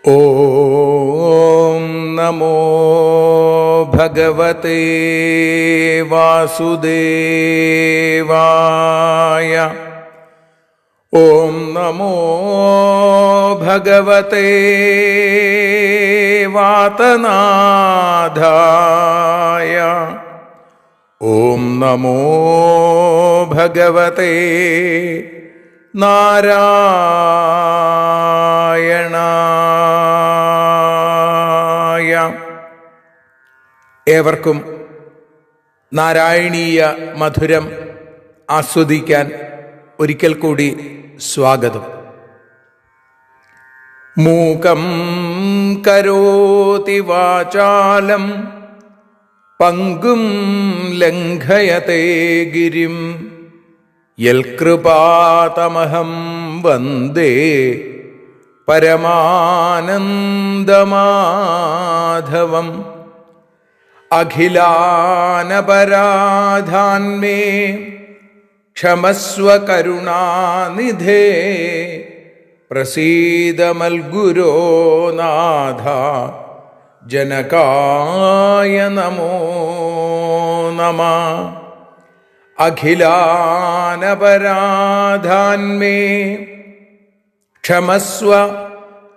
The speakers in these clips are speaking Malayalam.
ഓം നമോ ഭഗവതേ വാസുദേവായ. ഓം നമോ ഭഗവതേ വാതനാഥായ. ഓം നമോ ഭഗവതേ നാരായണായ. ഏവർക്കും നാരായണീയ മധുരം ആസ്വദിക്കാൻ ഒരിക്കൽ കൂടി സ്വാഗതം. മൂകം കരോതി വാചാലം പങ്കും ലംഘയത്തെ ഗിരിം യൽകൃപാതമഹം വന്ദേ പരമാനന്ദമാധവം. അഖിലാനപരാധാന്മേ ക്ഷമസ്വ കരുണാനിധേ പ്രസീദ മൽഗുരോ നാഥ ജനകായ നമോ നമഃ. അഖിലാനപരാധാന്മേ ക്ഷമസ്വ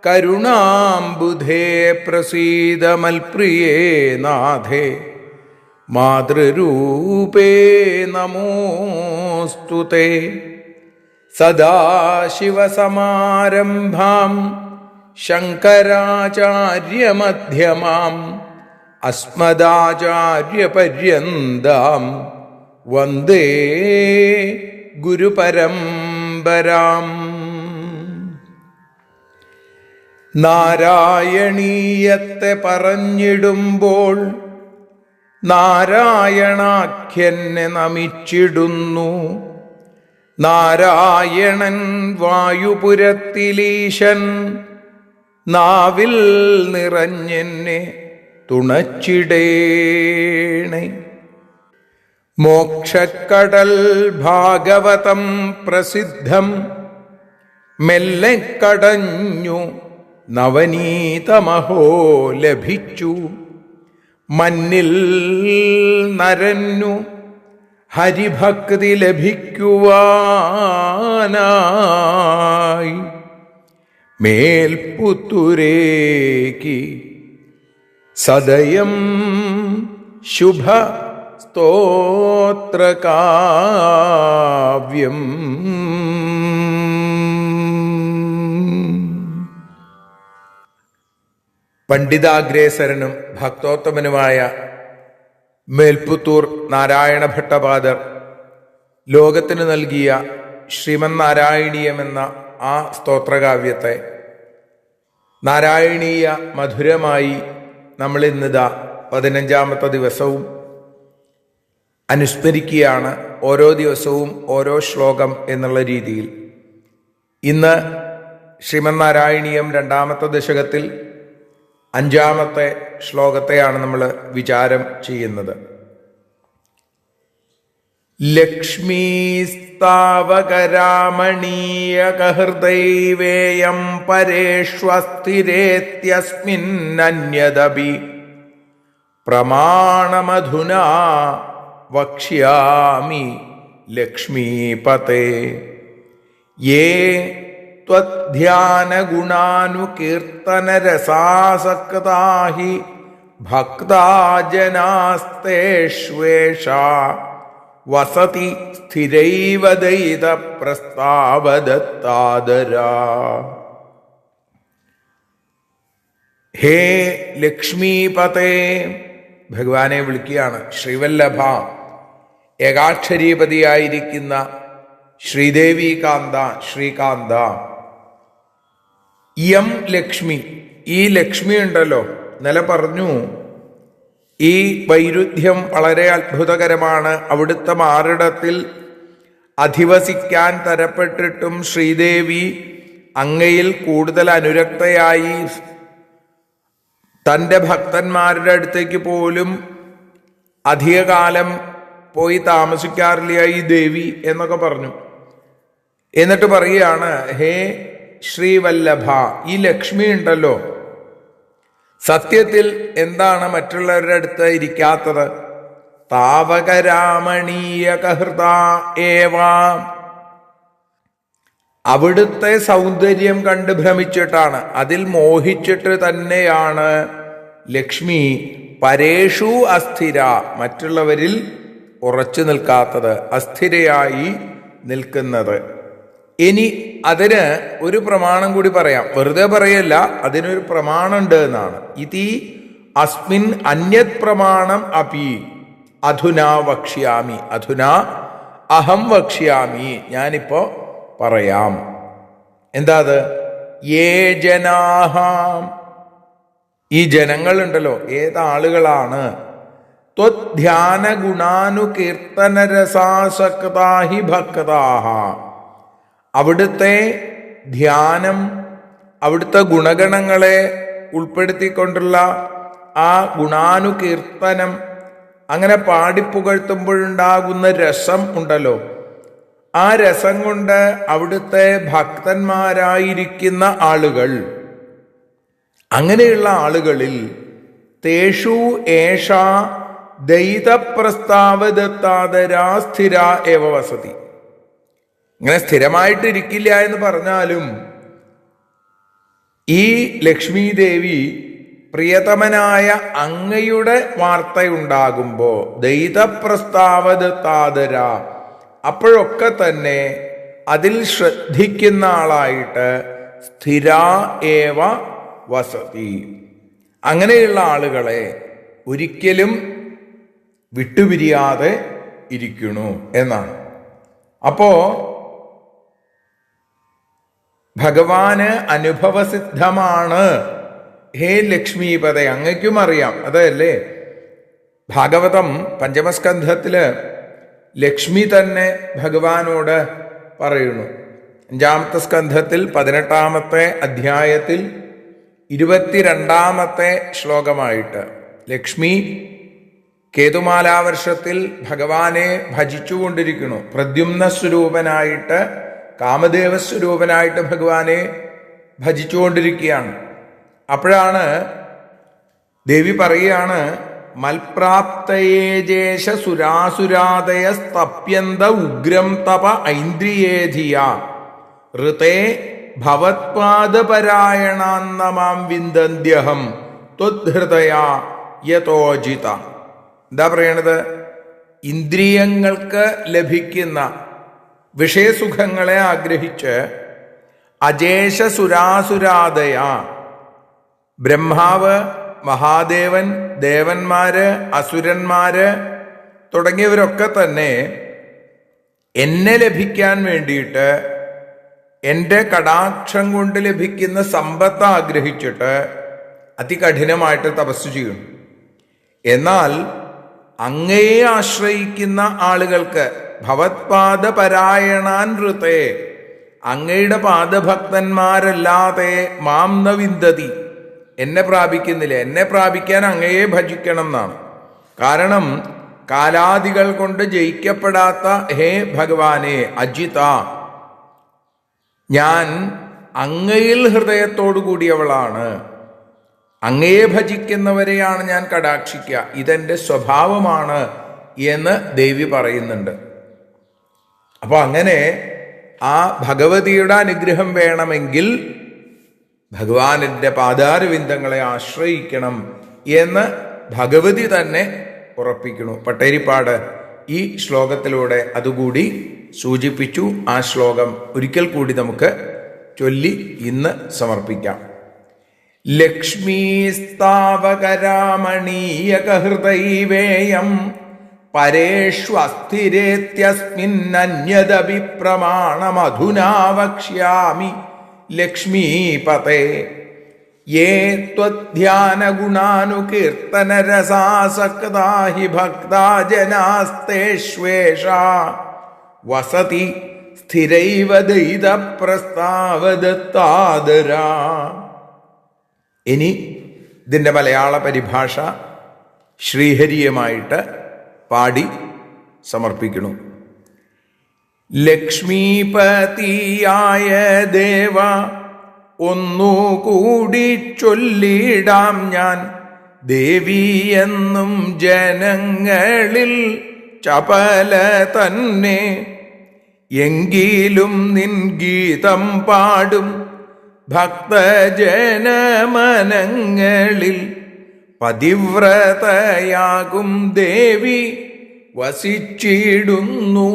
കരുണാംബുധേ പ്രസീദ മൽപ്രിയേ നാഥേ മാതൃരൂപേ നമോസ്തുതേ. സദാശിവസമാരംഭാം ശങ്കരാചാര്യമധ്യമാം അസ്മദാചാര്യപര്യന്താം വന്ദേ ഗുരുപരമ്പരാം. നാരായണീയത്തെ പറഞ്ഞിടുമ്പോൾ നാരായണാഖ്യനെ നമിച്ചിടുന്നു. നാരായണൻ വായുപുരത്തിലീശൻ നാവിൽ നിറഞ്ഞെന്നെ തുണച്ചിടേണേ. മോക്ഷക്കടൽ ഭാഗവതം പ്രസിദ്ധം മെല്ലെ കടഞ്ഞു നവനീതമഹോ ലഭിച്ചു. മന്നിൽ നരന്നു ഹരിഭക്തി ലഭിക്കുവാനായി മേൽപുത്തൂരേക്ക് സദയം ശുഭ സ്തോത്രകാവ്യം. പണ്ഡിതാഗ്രേസരനും ഭക്തോത്തമനുമായ മേൽപുത്തൂർ നാരായണ ഭട്ടപാദർ ലോകത്തിന് നൽകിയ ശ്രീമന്നാരായണീയമെന്ന ആ സ്തോത്രകാവ്യത്തെ നാരായണീയ മധുരമായി നമ്മളിന്നിതാ 15ാമത്തെ ദിവസവും അനുസ്മരിക്കുകയാണ്. ഓരോ ദിവസവും ഓരോ ശ്ലോകം എന്നുള്ള രീതിയിൽ ഇന്ന് ശ്രീമന്നാരായണീയം 2ാമത്തെ ദശകത്തിൽ 5ാമത്തെ ശ്ലോകത്തെയാണ് നമ്മൾ വിചാരം ചെയ്യുന്നത്. ലക്ഷ്മീസ്താവകരാമണീയകഹൃദൈവേയം പരേഷ്വസ്ഥിരേത്യസ്മിന്നന്യദപി പ്രമാണമധുനാ വക്ഷ്യാമി ലക്ഷ്മീപതേ. യേ ത്വദ്ധ്യാനഗുണാനുകീർത്തനരസാസക്താ ഹി ഭക്താ ജനാസ്തേഷ്വേഷാ വസതി സ്ഥിരൈവ ദയിത പ്രസ്താവദത്താദരാ. ഹേ ലക്ഷ്മീപതേ, ഭഗവാനെ വിളിക്കുകയാണ്. ശ്രീവല്ലഭ, ഏകാക്ഷരീപതിയായിരിക്കുന്ന ശ്രീദേവി കാന്ത, ശ്രീകാന്ത. യം ലക്ഷ്മി, ഈ ലക്ഷ്മി ഉണ്ടല്ലോ, ഇന്നലെ പറഞ്ഞു ഈ വൈരുദ്ധ്യം വളരെ അത്ഭുതകരമാണ്. അവിടുത്തെ മാറിടത്തിൽ അധിവസിക്കാൻ തരപ്പെട്ടിട്ടും ശ്രീദേവി അങ്ങയിൽ കൂടുതൽ അനുരക്തയായി തൻ്റെ ഭക്തന്മാരുടെ അടുത്തേക്ക് പോലും അധികകാലം പോയി താമസിക്കാറില്ല ഈ ദേവി എന്നൊക്കെ പറഞ്ഞു. എന്നിട്ട് പറയുകയാണ്, ഹേ ശ്രീവല്ലഭ, ഈ ലക്ഷ്മി ഉണ്ടല്ലോ, സത്യത്തിൽ എന്താണ് മറ്റുള്ളവരുടെ അടുത്ത് ഇരിക്കാത്തത്? താവകരാമണീയകഹൃത ഏവ, അവിടുത്തെ സൗന്ദര്യം കണ്ട് ഭ്രമിച്ചിട്ടാണ്, അതിൽ മോഹിച്ചിട്ട് തന്നെയാണ് ലക്ഷ്മി പരേഷു അസ്ഥിര, മറ്റുള്ളവരിൽ ഉറച്ചു നിൽക്കാത്തത്, അസ്ഥിരയായി നിൽക്കുന്നത്. ഇനി അതിന് ഒരു പ്രമാണം കൂടി പറയാം, വെറുതെ പറയല്ല, അതിനൊരു പ്രമാണമുണ്ട് എന്നാണ്. ഇതി അസ്മിൻ അന്യത് പ്രമാണം അപി അധുനാ വക്ഷ്യാമി, അധുനാ അഹം വക്ഷ്യാമി, ഞാനിപ്പോ പറയാം. എന്താ അത്? യേ ജനാഹ, ഈ ജനങ്ങളുണ്ടല്ലോ, ഏതാളുകളാണ്? ത്വധ്യാന ഗുണാനുകീർത്തനരസാസക്താഹി ഭക്താഹ, അവിടുത്തെ ധ്യാനം, അവിടുത്തെ ഗുണഗണങ്ങളെ ഉൾപ്പെടുത്തിക്കൊണ്ടുള്ള ആ ഗുണാനുകീർത്തനം, അങ്ങനെ പാടിപ്പുകഴ്ത്തുമ്പോഴുണ്ടാകുന്ന രസം ഉണ്ടല്ലോ, ആ രസം കൊണ്ട് അവിടുത്തെ ഭക്തന്മാരായിരിക്കുന്ന ആളുകൾ, അങ്ങനെയുള്ള ആളുകളിൽ തേഷു ഏഷ ദൈതപ്രസ്താവദത്താദരാ സ്ഥിര ഏവ വസതി. ഇങ്ങനെ സ്ഥിരമായിട്ടിരിക്കില്ല എന്ന് പറഞ്ഞാലും ഈ ലക്ഷ്മി ദേവി പ്രിയതമനായ അങ്ങയുടെ വാർത്തയുണ്ടാകുമ്പോ ദൈതപ്രസ്താവദത്താദര, അപ്പോഴൊക്കെ തന്നെ അതിൽ ശ്രദ്ധിക്കുന്ന ആളായിട്ട് സ്ഥിര ഏവ വസതി, അങ്ങനെയുള്ള ആളുകളെ ഒരിക്കലും വിട്ടുപിരിയാതെ ഇരിക്കണു എന്നാണ്. അപ്പോ ഭഗവാന് അനുഭവസിദ്ധമാണ്. ഹേ ലക്ഷ്മീപദേ, അങ്ങയ്ക്കും അറിയാം, അതല്ലേ ഭാഗവതം പഞ്ചമസ്കന്ധത്തില് ലക്ഷ്മി തന്നെ ഭഗവാനോട് പറയുന്നു. 5-ാമത്തെ സ്കന്ധത്തിൽ 18-ാമത്തെ അധ്യായത്തിൽ 22-ാമത്തെ ശ്ലോകമായിട്ട് ലക്ഷ്മി കേതുമാലാവർഷത്തിൽ ഭഗവാനെ ഭജിച്ചുകൊണ്ടിരിക്കുന്നു. പ്രദ്യുമ്ന സ്വരൂപനായിട്ട്, കാമദേവ സ്വരൂപനായിട്ട് ഭഗവാനെ ഭജിച്ചുകൊണ്ടിരിക്കുകയാണ്. അപ്പോഴാണ് ദേവി പറയുകയാണ്, മൽപ്രാപ്തയേജേഷ സുരാസുരാദയ സ്തപ്യന്ത ഉഗ്രം തപ ഐന്ദ്രിയേധിയ ഋതേ ഭവത്പാദപരായണാന്നമാം വിന്ദന്ത്യഹം ത്വദ്ഹൃദയ യതോജിത. എന്താ പറയണത്? ഇന്ദ്രിയങ്ങൾക്ക് ലഭിക്കുന്ന വിഷയസുഖങ്ങളെ ആഗ്രഹിച്ച് അജേഷ സുരാസുരാദയ, ബ്രഹ്മാവ്, മഹാദേവൻ, ദേവന്മാര്, അസുരന്മാര് തുടങ്ങിയവരൊക്കെ തന്നെ എന്നെ ലഭിക്കാൻ വേണ്ടിയിട്ട്, എൻ്റെ കടാക്ഷം കൊണ്ട് ലഭിക്കുന്ന സമ്പത്ത് ആഗ്രഹിച്ചിട്ട് അതികഠിനമായിട്ട് തപസ് ചെയ്യും. എന്നാൽ അങ്ങയെ ആശ്രയിക്കുന്ന ആളുകൾക്ക് ഭവത്പാദപരായണാൻ ഋതേ, അങ്ങയുടെ പാദഭക്തന്മാരല്ലാതെ മാം ന വിന്ദതി, എന്നെ പ്രാപിക്കുന്നില്ല. എന്നെ പ്രാപിക്കാൻ അങ്ങയെ ഭജിക്കണം എന്നാണ്. കാരണം കാലാദികൾ കൊണ്ട് ജയിക്കപ്പെടാത്ത ഹേ ഭഗവാനെ അജിത, ഞാൻ അങ്ങയിൽ ഹൃദയത്തോടു കൂടിയവളാണ്, അങ്ങയെ ഭജിക്കുന്നവരെയാണ് ഞാൻ കടാക്ഷിക്കുക, ഇതെന്റെ സ്വഭാവമാണ് എന്ന് ദേവി പറയുന്നുണ്ട്. അപ്പൊ അങ്ങനെ ആ ഭഗവതിയുടെ അനുഗ്രഹം വേണമെങ്കിൽ ഭഗവാനിന്റെ പാദാരവിന്ദങ്ങളെ ആശ്രയിക്കണം എന്ന് ഭഗവതി തന്നെ ഉറപ്പിക്കുന്നു. പട്ടേരിപ്പാട് ഈ ശ്ലോകത്തിലൂടെ അതുകൂടി സൂചിപ്പിച്ചു. ആ ശ്ലോകം ഒരിക്കൽ കൂടി നമുക്ക് ചൊല്ലി ഇന്ന് സമർപ്പിക്കാം. ലക്ഷ്മീസ്താവകരാമണീയകഹൃദൈവേയം പരേഷ്വസ്ഥിരേത്യസ്മിന്നന്യദപി പ്രമാണമധുനാ വക്ഷ്യാമി ലക്ഷ്മീപതേ. യേ ത്വധ്യാനഗുണാനുകീർത്തനരസാസക്താ ഹി ഭക്താ ജനാസ്തേഷ്വേഷാ വസതി സ്ഥിരൈവ ദൈതപ്രസ്താവദത്താദരാ. ഇനി ഇതിൻ്റെ മലയാള പരിഭാഷ ശ്രീഹരിയുമായിട്ട് പാടി സമർപ്പിക്കുന്നു. ലക്ഷ്മീപതിയായ ദേവ ഒന്നുകൂടി ചൊല്ലിടാം ഞാൻ ദേവി എന്നും ജനങ്ങളിൽ ചപല തന്നെ. എങ്കിലും നിൻ ഗീതം പാടും ഭക്തജനമനങ്ങളിൽ പതിവ്രതയാകും ദേവി വസിച്ചിടുന്നു.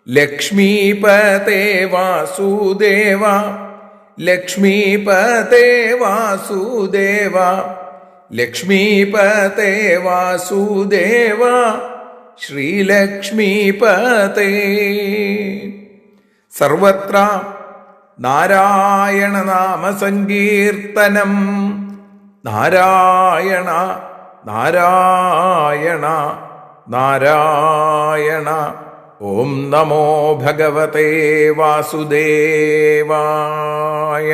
ലക്ഷ്മീപതേ വാസുദേവ, ലക്ഷ്മീപതേ വാസുദേവ, ലക്ഷ്മീപതേ വാസുദേവ, ശ്രീലക്ഷ്മീപതേ. സർവത്ര നാരായണ നാമസങ്കീർത്തനം. നാരായണ നാരായണ നാരായണ. ഓം നമോ ഭഗവതേ വാസുദേവായ.